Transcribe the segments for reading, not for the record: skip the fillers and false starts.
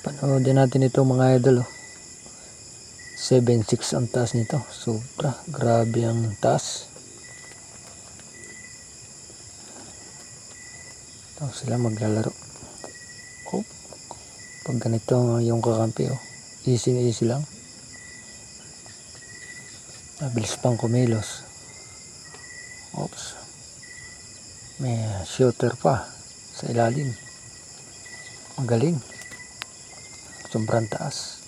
Panoodin natin ito mga idol. 7.6 ang taas nito. Sobra. Grabe ang taas. Ito sila maglalaro. Oh. Pag ganito yung kakampi. Easy lang. Mabilis pang kumilos. Oops. May shooter pa sa ilalim. Magaling. Sobrang taas.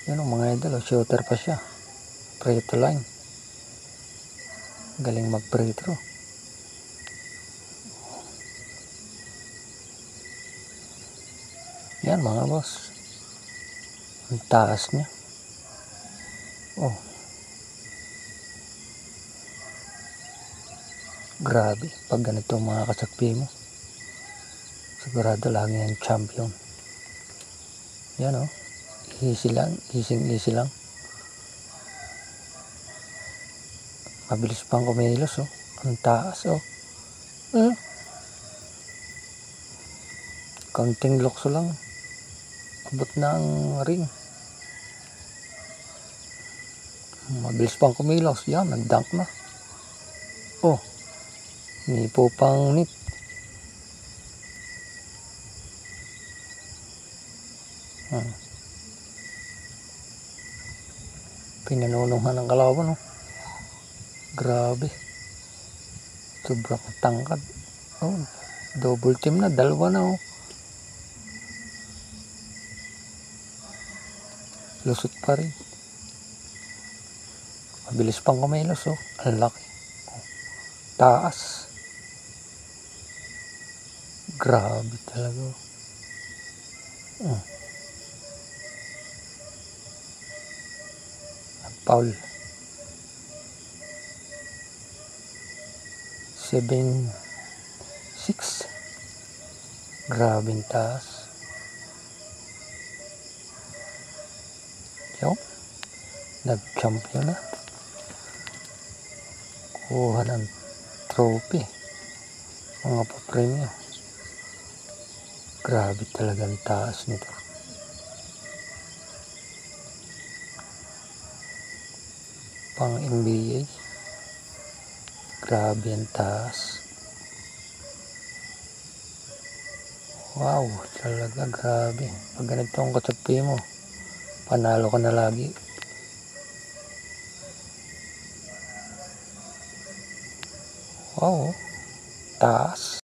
Yan ang mga idol. Shooter pa siya. Free to line. Galing mag free throw. Yan mga boss. Ang taas niya. Grabe. Pag ganito mga kasakpi mo, sigurado lagi yung champion. Yan easy lang. Easy lang. Mabilis pang kumilos ang taas Counting lukso lang. Abot na ang ring. Mabilis pang kumilos. Yan, nag-dunk na. Hindi po pang nip. Pinanunuhan ng kalaban Grabe. Sobrang tangkad. Double team na. Dalawa na Lusot pa rin. Mabilis pang kumilos Ang laki. Taas. Grabe talaga. Foul. 7.6. Grabe taas. Nag-champion na. Kuha ng trophy. Mga pa-premium. Grabe talagang taas nito. Pang NBA. Grabe ang taas. Wow, talaga grabe. Pag ganito ang katsagpi mo, panalo ka na lagi. Wow, taas.